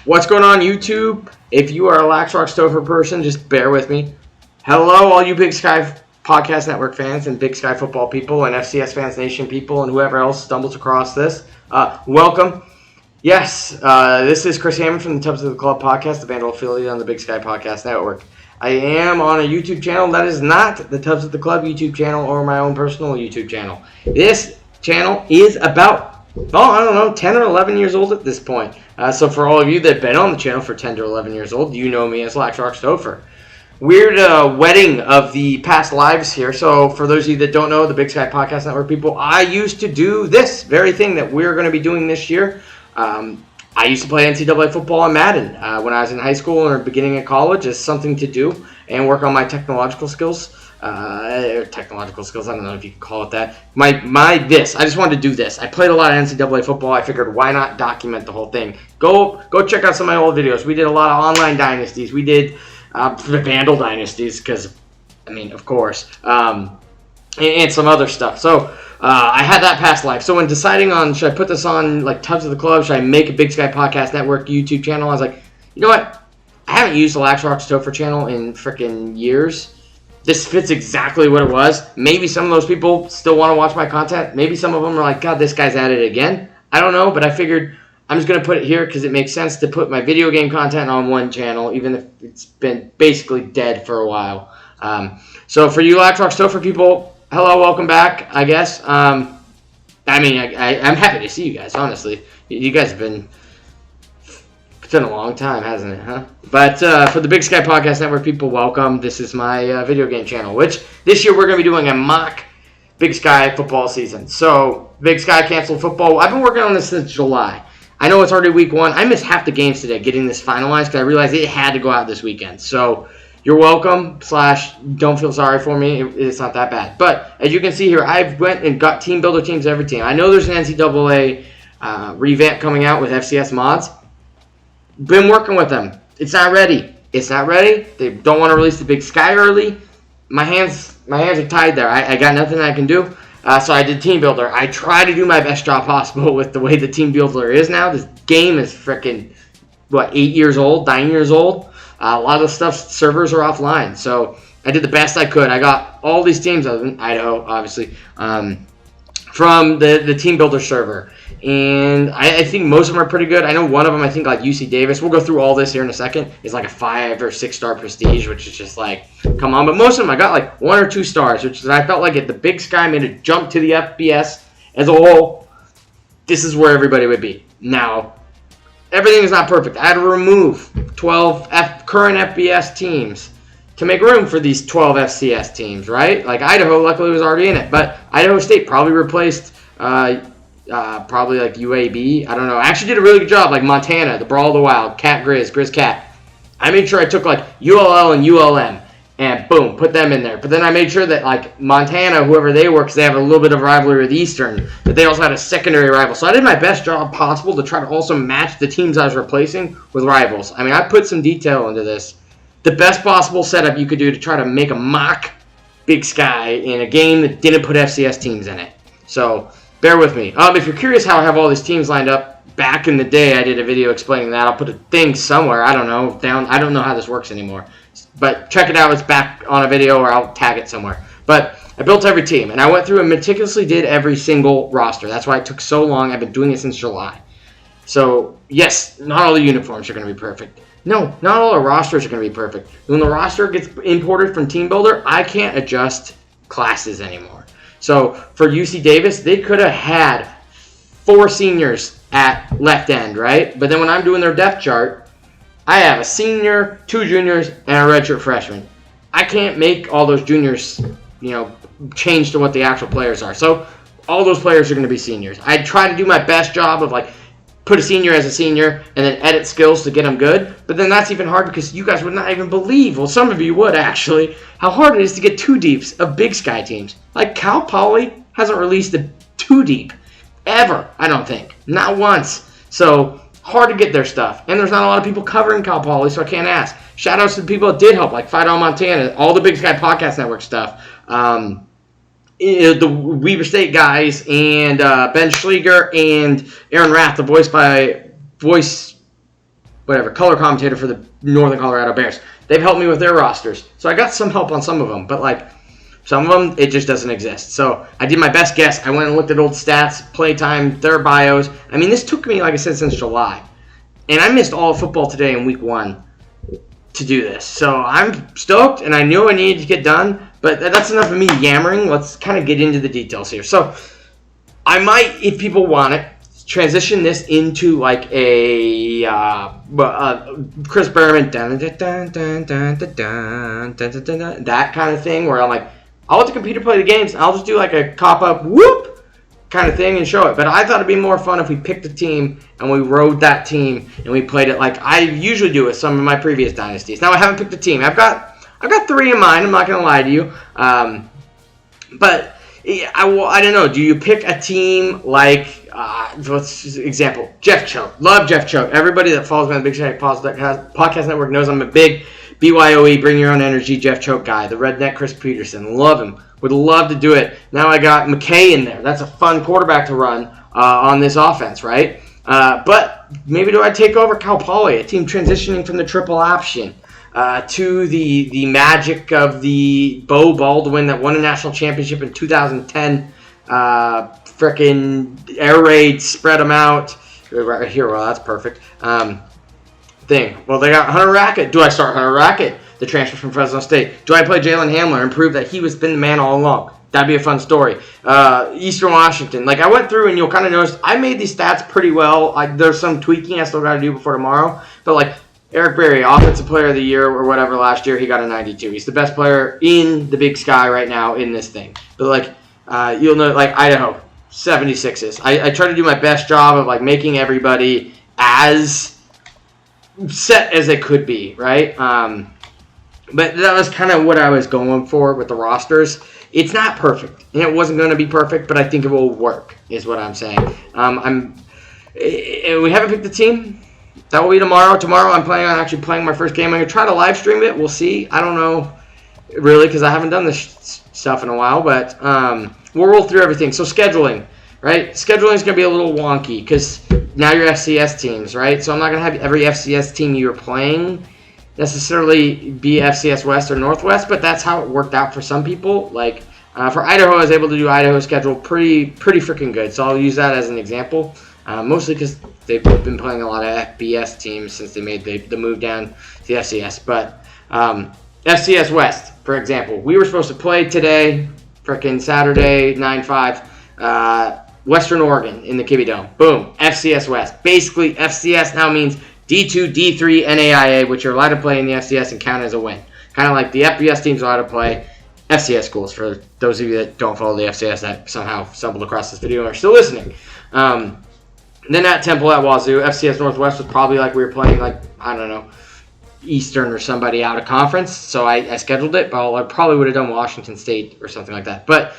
What's going on, YouTube? If you are a Laxrock Stouffer person, just bear with me. Hello, all you Big Sky Podcast Network fans and Big Sky football people and FCS Fans Nation people and whoever else stumbles across this. Welcome. Yes, this is Chris Hammond from the Tubs of the Club podcast, the Vandal affiliate on the Big Sky Podcast Network. I am on a YouTube channel that is not the Tubs of the Club YouTube channel or my own personal YouTube channel. This channel is about 10 or 11 years old at this point. So for all of you that have been on the channel for 10 to 11 years old, you know me as Laxrock Stouffer. Weird wedding of the past lives here. So for those of you that don't know, the Big Sky Podcast Network people, I used to do this very thing that we're going to be doing this year. I used to play NCAA football on Madden when I was in high school or beginning of college as something to do and work on my technological skills. I don't know if you can call it that. I just wanted to do this. I played a lot of NCAA football. I figured, why not document the whole thing? Go check out some of my old videos. We did a lot of online dynasties. We did Vandal dynasties because, of course, and some other stuff. So I had that past life. So when deciding on, should I put this on like Tubs of the Club? Should I make a Big Sky Podcast Network YouTube channel? I was like, you know what? I haven't used the Laxrock Stouffer channel in freaking years. This fits exactly what it was. Maybe some of those people still want to watch my content. Maybe some of them are like, God, this guy's at it again. I don't know, but I figured I'm just going to put it here because it makes sense to put my video game content on one channel, even if it's been basically dead for a while. So for you Laxrock Stouffer people, hello, welcome back, I guess. I'm happy to see you guys, honestly. You guys have been... It's been a long time, hasn't it, huh? But for the Big Sky Podcast Network people, welcome. This is my video game channel, which this year we're going to be doing a mock Big Sky football season. So, Big Sky canceled football. I've been working on this since July. I know it's already week 1. I missed half the games today getting this finalized because I realized it had to go out this weekend. So, you're welcome, / don't feel sorry for me. It's not that bad. But, as you can see here, I've went and got team builder teams every team. I know there's an NCAA revamp coming out with FCS mods. Been working with them. It's not ready. They don't want to release the Big Sky early. My hands are tied there. I got nothing I can do. So I did Team Builder. I try to do my best job possible with the way the Team Builder is now. This game is freaking, 8 years old, 9 years old. A lot of the stuff, servers are offline. So I did the best I could. I got all these teams, other than Idaho, obviously, from the Team Builder server. And I think most of them are pretty good. I know one of them, I think like UC Davis, we'll go through all this here in a second, is like a 5 or 6 star prestige, which is just like, come on. But most of them, I got like 1 or 2 stars, which is, I felt like if the Big Sky made a jump to the FBS as a whole, this is where everybody would be. Now, everything is not perfect. I had to remove 12 current FBS teams to make room for these 12 FCS teams, right? Like Idaho, luckily, was already in it. But Idaho State probably replaced... probably like UAB. I don't know. I actually did a really good job, like Montana, the Brawl of the Wild, Grizz Cat. I made sure I took like ULL and ULM and boom, put them in there. But then I made sure that like Montana, whoever they were, because they have a little bit of rivalry with Eastern, that they also had a secondary rival. So I did my best job possible to try to also match the teams I was replacing with rivals. I put some detail into this. The best possible setup you could do to try to make a mock Big Sky in a game that didn't put FCS teams in it. So... bear with me. If you're curious how I have all these teams lined up, back in the day I did a video explaining that. I'll put a thing somewhere. I don't know. I don't know how this works anymore. But check it out. It's back on a video or I'll tag it somewhere. But I built every team. And I went through and meticulously did every single roster. That's why it took so long. I've been doing it since July. So, yes, not all the uniforms are going to be perfect. No, not all the rosters are going to be perfect. When the roster gets imported from Team Builder, I can't adjust classes anymore. So for UC Davis, they could have had 4 seniors at left end, right? But then when I'm doing their depth chart, I have a senior, 2 juniors, and a redshirt freshman. I can't make all those juniors, change to what the actual players are. So all those players are going to be seniors. I try to do my best job of put a senior as a senior and then edit skills to get them good. But then that's even hard because you guys would not even believe, well, some of you would actually, how hard it is to get 2 deeps of Big Sky teams. Like Cal Poly hasn't released a 2 deep ever, I don't think. Not once. So hard to get their stuff. And there's not a lot of people covering Cal Poly, so I can't ask. Shout outs to the people that did help, like Fight on Montana, all the Big Sky Podcast Network stuff. The Weber State guys and Ben Schleger and Aaron Rath, the voice whatever, color commentator for the Northern Colorado Bears. They've helped me with their rosters. So I got some help on some of them, but like some of them, it just doesn't exist. So I did my best guess. I went and looked at old stats, playtime, their bios. I mean, this took me, like I said, since July. And I missed all of football today in week 1 to do this. So I'm stoked, and I knew I needed to get done, but that's enough of me yammering. Let's kind of get into the details here. So I might, if people want it, transition this into like a Chris Berman that kind of thing, where I'm like, I'll let the computer play the games. I'll just do like a cop-up whoop kind of thing and show it. But I thought it'd be more fun if we picked a team and we rode that team and we played it like I usually do with some of my previous dynasties. Now I haven't picked a team. I've got 3 in mind. I'm not gonna lie to you. But I don't know. Do you pick a team like, let's example, Jeff Choate. Love Jeff Choate. Everybody that follows me on the Big Sky Podcast Network knows I'm a big BYOE, Bring Your Own Energy, Jeff Choate guy. The redneck Chris Peterson. Love him. Would love to do it. Now I got McKay in there. That's a fun quarterback to run on this offense, right? But maybe do I take over Cal Poly, a team transitioning from the triple option to the magic of the Bo Baldwin that won a national championship in 2010. Frickin' air raid, spread them out. Right here, well, that's perfect. Thing. Well, they got Hunter Rackett. Do I start Hunter Rackett, the transfer from Fresno State? Do I play Jalen Hamler and prove that he was been the man all along? That'd be a fun story. Eastern Washington. Like, I went through and you'll kind of notice I made these stats pretty well. There's some tweaking I still got to do before tomorrow. But, like, Eric Berry, Offensive Player of the Year or whatever last year, he got a 92. He's the best player in the Big Sky right now in this thing. But, like, you'll know, like, Idaho, 76s. I try to do my best job of, like, making everybody as set as it could be, right? But that was kind of what I was going for with the rosters. It's not perfect, and it wasn't going to be perfect, but I think it will work, is what I'm saying. We haven't picked the team. That will be tomorrow. Tomorrow I'm planning on actually playing my first game. I'm going to try to live stream it. We'll see. I don't know, really, because I haven't done this stuff in a while, but we'll roll through everything. So scheduling, right? Scheduling is going to be a little wonky, because now you're FCS teams, right? So I'm not going to have every FCS team you're playing necessarily be FCS West or Northwest, but that's how it worked out for some people. Like, for Idaho, I was able to do Idaho's schedule pretty freaking good. So I'll use that as an example, mostly because they've been playing a lot of FBS teams since they made the move down to the FCS. But FCS West, for example, we were supposed to play today, freaking Saturday, 9-5, Western Oregon in the Kibbe Dome. Boom. FCS West. Basically, FCS now means D2, D3, NAIA, which you're allowed to play in the FCS and count as a win. Kind of like the FBS teams are allowed to play FCS schools, for those of you that don't follow the FCS that somehow stumbled across this video and are still listening. Then at Temple at Wazoo, FCS Northwest was probably like we were playing, like, I don't know, Eastern or somebody out of conference, so I scheduled it, but I probably would have done Washington State or something like that. But,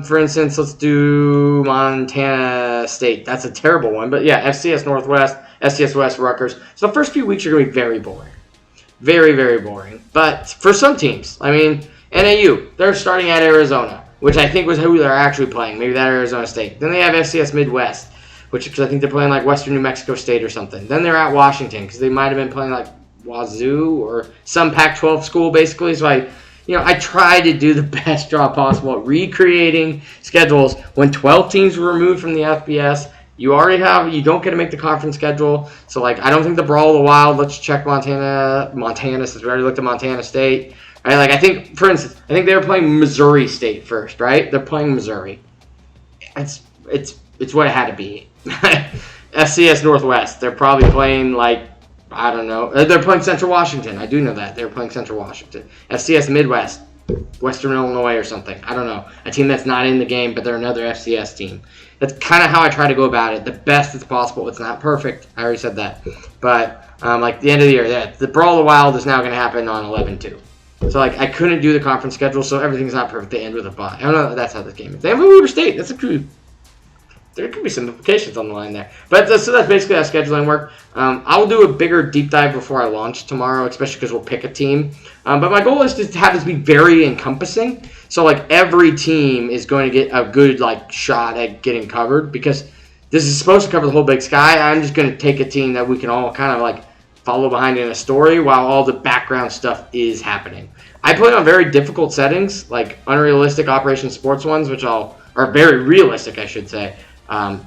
for instance, let's do Montana State. That's a terrible one, but yeah, FCS Northwest, FCS West, Rutgers. So the first few weeks are going to be very boring. Very, very boring. But for some teams, I mean, NAU, they're starting at Arizona, which I think was who they're actually playing, maybe that Arizona State. Then they have FCS Midwest, because I think they're playing like Western New Mexico State or something. Then they're at Washington, because they might have been playing like Wazoo or some Pac-12 school, basically. So I try to do the best job possible at recreating schedules. When 12 teams were removed from the FBS, you don't get to make the conference schedule. So, like, I don't think the Brawl of the Wild, let's check Montana, since we already looked at Montana State. Right? Like, I think, for instance, they were playing Missouri State first, right? They're playing Missouri. It's what it had to be. FCS Northwest, they're probably playing, like, I don't know. They're playing Central Washington. I do know that. They're playing Central Washington. FCS Midwest, Western Illinois or something. I don't know. A team that's not in the game, but they're another FCS team. That's kind of how I try to go about it. The best as possible. It's not perfect. I already said that. But, like, the end of the year, the Brawl of the Wild is now going to happen on 11-2. So, like, I couldn't do the conference schedule, so everything's not perfect. They end with a bye. I don't know if that's how this game is. They have a Weber State. That's a true. There could be some implications on the line there. But so that's basically how scheduling work. I will do a bigger deep dive before I launch tomorrow, especially because we'll pick a team. But my goal is to have this be very encompassing. So, like, every team is going to get a good, like, shot at getting covered. Because this is supposed to cover the whole Big Sky. I'm just going to take a team that we can all kind of, like, follow behind in a story while all the background stuff is happening. I play on very difficult settings, like unrealistic Operation Sports ones, which are very realistic, I should say,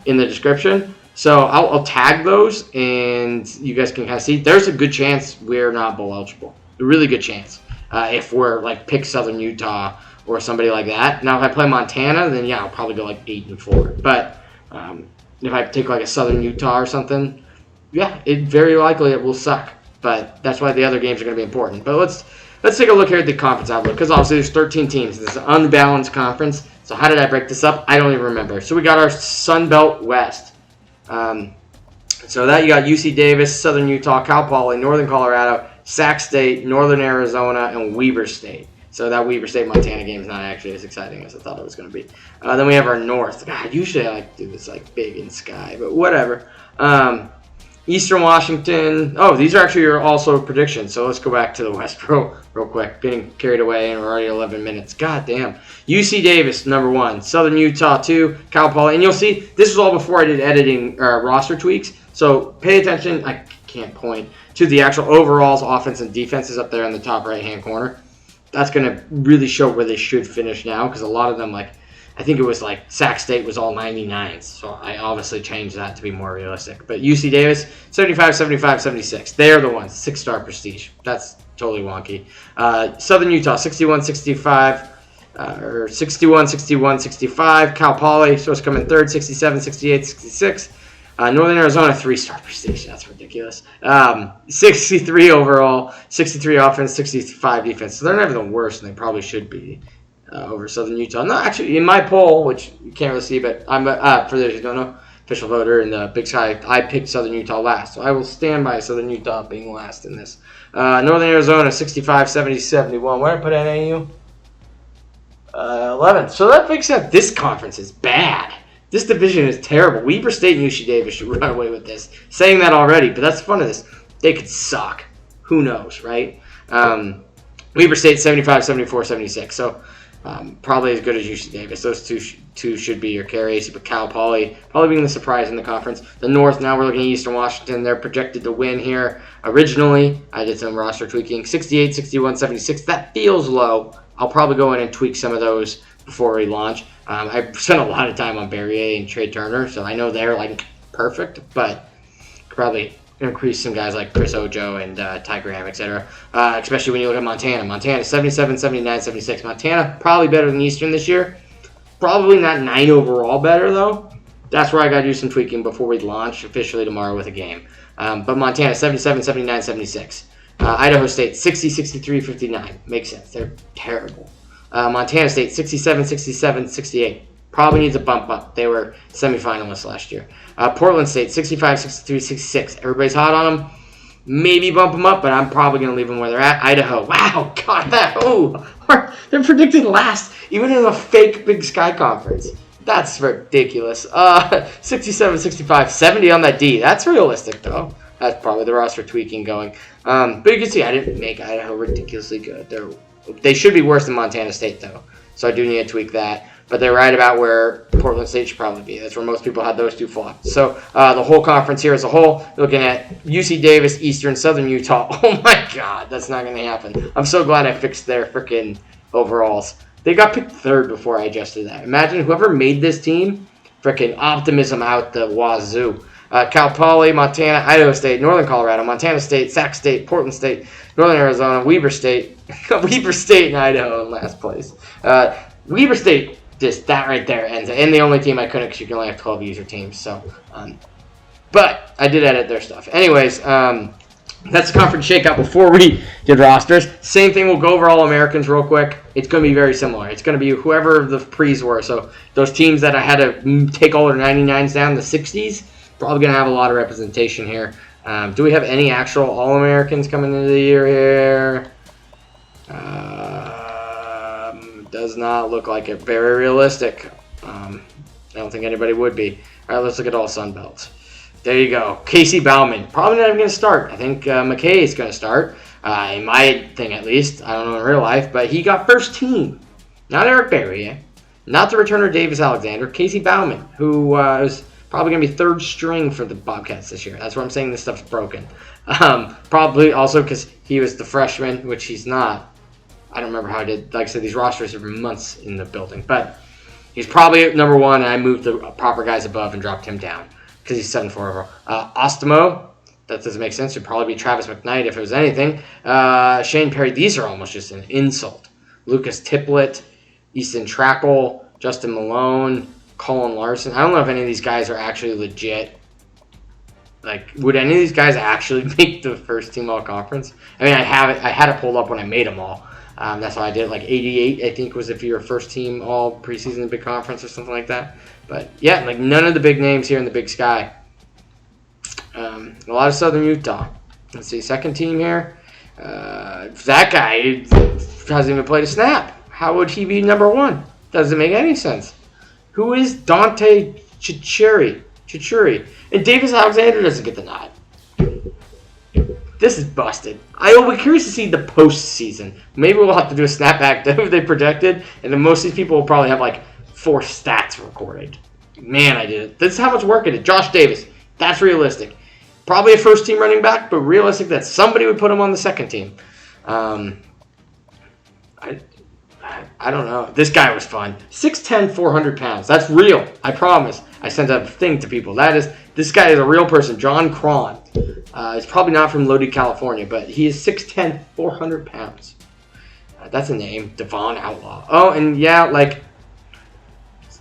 in the description. So I'll tag those, and you guys can kind of see. There's a good chance we're not bowl eligible. A really good chance. If we're like pick Southern Utah or somebody like that. Now, if I play Montana, then yeah, I'll probably go like 8-4. But if I take like a Southern Utah or something, yeah, very likely it will suck. But that's why the other games are going to be important. But let's take a look here at the conference outlook, because obviously there's 13 teams. This is an unbalanced conference. So how did I break this up? I don't even remember. So we got our Sun Belt West. So that you got UC Davis, Southern Utah, Cal Poly, Northern Colorado, Sac State, Northern Arizona, and Weber State. So that Weber State-Montana game is not actually as exciting as I thought it was going to be. Then we have our North. God, usually I like to do this like big in sky, but whatever. Eastern Washington. Oh, these are actually your also predictions. So let's go back to the West real quick. Getting carried away, and we're already 11 minutes. God damn. UC Davis, number 1. Southern Utah, 2. Cal Poly. And you'll see, this was all before I did editing roster tweaks. So pay attention. I can't point to the actual overalls, offense, and defenses up there in the top right-hand corner. That's going to really show where they should finish now, because a lot of them, like, I think it was like Sac State was all 99s, so I obviously changed that to be more realistic. But UC Davis, 75, 75, 76. They're the ones, 6-star prestige. That's totally wonky. Southern Utah, 61, 65, or 61, 61, 65. Cal Poly, supposed to come in third, 67, 68, 66. Northern Arizona, 3-star prestige. That's ridiculous. 63 overall, 63 offense, 65 defense. So they're never the worst, and they probably should be. Over Southern Utah. No, actually, in my poll, which you can't really see, but I'm for those who don't know, official voter in the Big Sky, I picked Southern Utah last. So I will stand by Southern Utah being last in this. Northern Arizona, 65, 70, 71. Where did I put NAU? 11th. So that makes sense. This conference is bad. This division is terrible. Weber State and UC Davis should run away with this. Saying that already, but that's the fun of this. They could suck. Who knows, right? Weber State, 75, 74, 76. So probably as good as UC Davis. Those two should be your carries. But Cal Poly probably being the surprise in the conference. The North, now we're looking at Eastern Washington. They're projected to win here. Originally, I did some roster tweaking. 68, 61, 76. That feels low. I'll probably go in and tweak some of those before we launch. I spent a lot of time on Barrier and Trey Turner, so I know they're like perfect, but probably increase some guys like Chris Ojo and Ty Graham, etc. Especially when you look at Montana. Montana, 77, 79, 76. Montana, probably better than Eastern this year. Probably not 9 overall better, though. That's where I got to do some tweaking before we launch officially tomorrow with a game. But Montana, 77, 79, 76. Idaho State, 60, 63, 59. Makes sense. They're terrible. Montana State, 67, 67, 68. Probably needs a bump up. They were semifinalists last year. Portland State, 65, 63, 66. Everybody's hot on them. Maybe bump them up, but I'm probably going to leave them where they're at. Idaho, wow, God, they're predicted last, even in a fake Big Sky conference. That's ridiculous. 67, 65, 70 on that D. That's realistic, though. That's probably the roster tweaking going. But you can see I didn't make Idaho ridiculously good. They should be worse than Montana State, though. So I do need to tweak that. But they're right about where Portland State should probably be. That's where most people had those two flopped. So the whole conference here as a whole, looking at UC Davis, Eastern, Southern Utah. Oh, my God. That's not going to happen. I'm so glad I fixed their freaking overalls. They got picked third before I adjusted that. Imagine whoever made this team, freaking optimism out the wazoo. Cal Poly, Montana, Idaho State, Northern Colorado, Montana State, Sac State, Portland State, Northern Arizona, Weber State, Weber State and Idaho in last place. Weber State, just that right there ends it. And the only team I couldn't because you can only have 12 user teams. So, but I did edit their stuff. Anyways, that's the conference shakeout before we did rosters. Same thing, we'll go over All-Americans real quick. It's going to be very similar. It's going to be whoever the pre's were. So those teams that I had to take all their 99s down, the 60s, probably going to have a lot of representation here. Do we have any actual All-Americans coming into the year here? Does not look like it. Very realistic. I don't think anybody would be. All right, let's look at all Sun Belts. There you go. Casey Bauman. Probably not even going to start. I think McKay is going to start. In my thing, at least. I don't know in real life. But he got first team. Not Eric Berry. Not the returner Davis Alexander. Casey Bauman, who was Probably going to be third string for the Bobcats this year. That's where I'm saying this stuff's broken. Probably also because he was the freshman, which he's not. I don't remember how I did. Like I said, these rosters have been months in the building. But he's probably at number 1, and I moved the proper guys above and dropped him down because he's 7-4 overall. Ostemo, that doesn't make sense. It would probably be Travis McKnight if it was anything. Shane Perry, these are almost just an insult. Lucas Tiplett, Easton Trackle, Justin Malone, Colin Larson. I don't know if any of these guys are actually legit. Like, would any of these guys actually make the first team all conference? I mean, I had it pulled up when I made them all. That's how I did. Like 88, I think, was if you were first team all preseason big conference or something like that. But yeah, like none of the big names here in the Big Sky. A lot of Southern Utah. Let's see, second team here. That guy hasn't even played a snap. How would he be number 1? Doesn't make any sense. Who is Dante Chichuri? And Davis Alexander doesn't get the nod. This is busted. I will be curious to see the postseason. Maybe we'll have to do a snapback to who they projected, and then most of these people will probably have like 4 stats recorded. Man, I did it. This is how much work I did. Josh Davis. That's realistic. Probably a first team running back, but realistic that somebody would put him on the second team. I don't know. This guy was fun. 6'10", 400 pounds. That's real. I promise. I sent a thing to people. This guy is a real person. John Cron. He's probably not from Lodi, California, but he is 6'10", 400 pounds. That's a name. Devon Outlaw. Oh, and yeah, like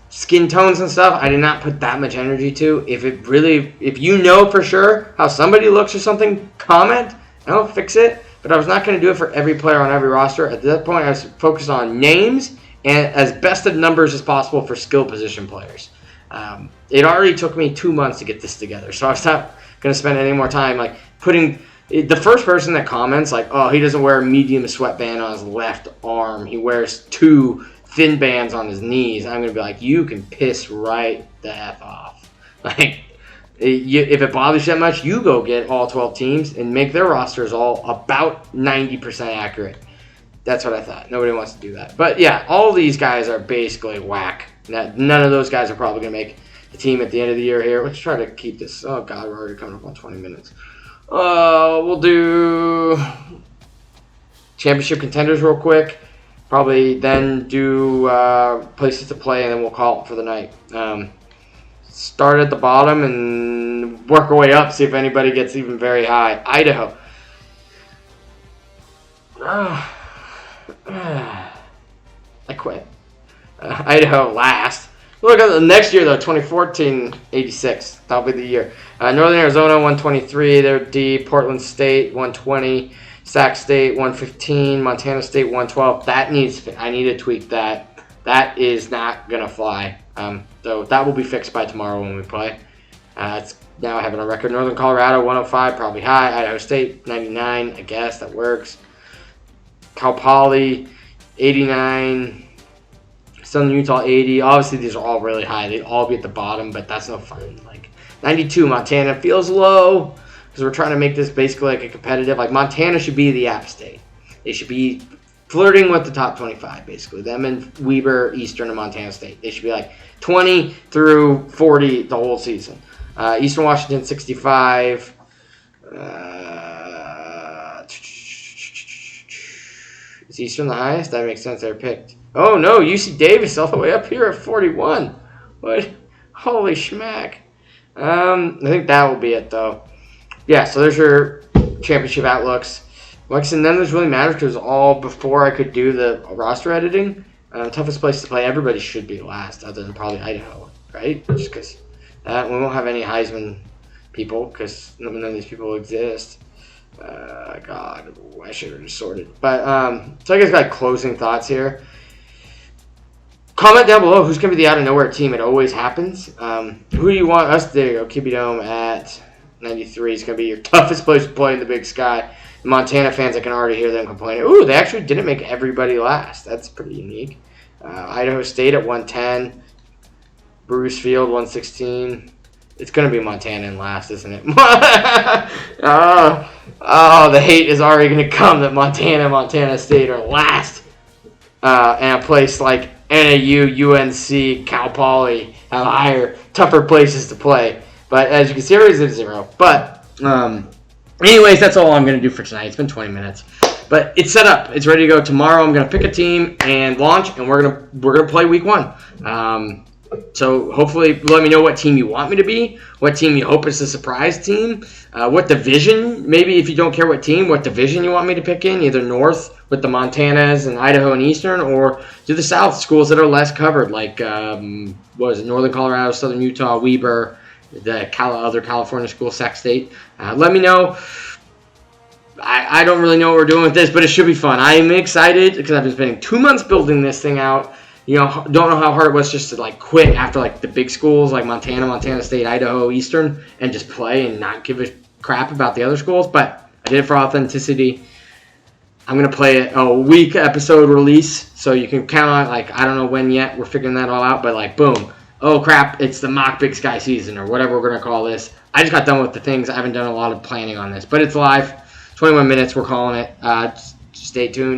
skin tones and stuff, I did not put that much energy to. If you know for sure how somebody looks or something, comment. I'll fix it. But I was not going to do it for every player on every roster. At that point, I was focused on names and as best of numbers as possible for skill position players. It already took me 2 months to get this together, so I was not going to spend any more time like putting the first person that comments like, oh, he doesn't wear a medium sweatband on his left arm. He wears 2 thin bands on his knees. I'm going to be like, you can piss right the F off. Like, if it bothers you that much, you go get all 12 teams and make their rosters all about 90% accurate. That's what I thought. Nobody wants to do that. But yeah, all these guys are basically whack. None of those guys are probably going to make the team at the end of the year here. Let's try to keep this. Oh, God, we're already coming up on 20 minutes. We'll do championship contenders real quick. Probably then do places to play, and then we'll call it for the night. Start at the bottom and work our way up, see if anybody gets even very high. Idaho. I quit. Idaho last. Look at the next year, though, 2014, 86. That'll be the year. Northern Arizona, 123. They're D. Portland State, 120. Sac State, 115. Montana State, 112. I need to tweak that. That is not going to fly. So that will be fixed by tomorrow when we play. It's now having a record. Northern Colorado, 105, probably high. Idaho State, 99. I guess that works. Cal Poly, 89. Southern Utah, 80. Obviously, these are all really high. They'd all be at the bottom, but that's no fun. Like 92, Montana feels low because we're trying to make this basically like a competitive. Like Montana should be the App State. They should be flirting with the top 25, basically. Them and Weber, Eastern, and Montana State. They should be like 20 through 40 the whole season. Eastern Washington, 65. Is Eastern the highest? That makes sense. They're picked. Oh, no. UC Davis all the way up here at 41. What? Holy schmack. I think that will be it, though. Yeah, so there's your championship outlooks. Like I said, none of this really matters because all before I could do the roster editing. Toughest place to play, everybody should be last, other than probably Idaho, right? Just because we won't have any Heisman people because none of these people exist. God, I should have just sorted. But, so I guess got closing thoughts here. Comment down below who's going to be the out-of-nowhere team. It always happens. Who do you want us? There you go. Kibbie Dome at 93 is going to be your toughest place to play in the Big Sky. The Montana fans, I can already hear them complaining. Ooh, they actually didn't make everybody last. That's pretty unique. Idaho State at 110. Bruce Field, 116. It's going to be Montana in last, isn't it? The hate is already going to come that Montana State are last. And a place like NAU, UNC, Cal Poly have higher, tougher places to play. But as you can see, everybody's at 0. But anyways, that's all I'm going to do for tonight. It's been 20 minutes. But it's set up. It's ready to go. Tomorrow I'm going to pick a team and launch, and we're gonna play week 1. So hopefully let me know what team you want me to be, what team you hope is a surprise team, what division, maybe if you don't care what team, what division you want me to pick in, either North with the Montanas and Idaho and Eastern, or do the South, schools that are less covered, like Northern Colorado, Southern Utah, Weber, the other California school, Sac State. Let me know. I don't really know what we're doing with this, but it should be fun. I am excited because I've been spending 2 months building this thing out. Don't know how hard it was just to quit after the big schools like Montana State, Idaho, Eastern, and just play and not give a crap about the other schools. But I did it for authenticity. I'm gonna play a week episode release, so you can count on I don't know when yet. We're figuring that all out, but boom, oh crap, it's the mock Big Sky season or whatever we're gonna call this. I just got done with the things. I haven't done a lot of planning on this, but it's live. 21 minutes. We're calling it. Stay tuned.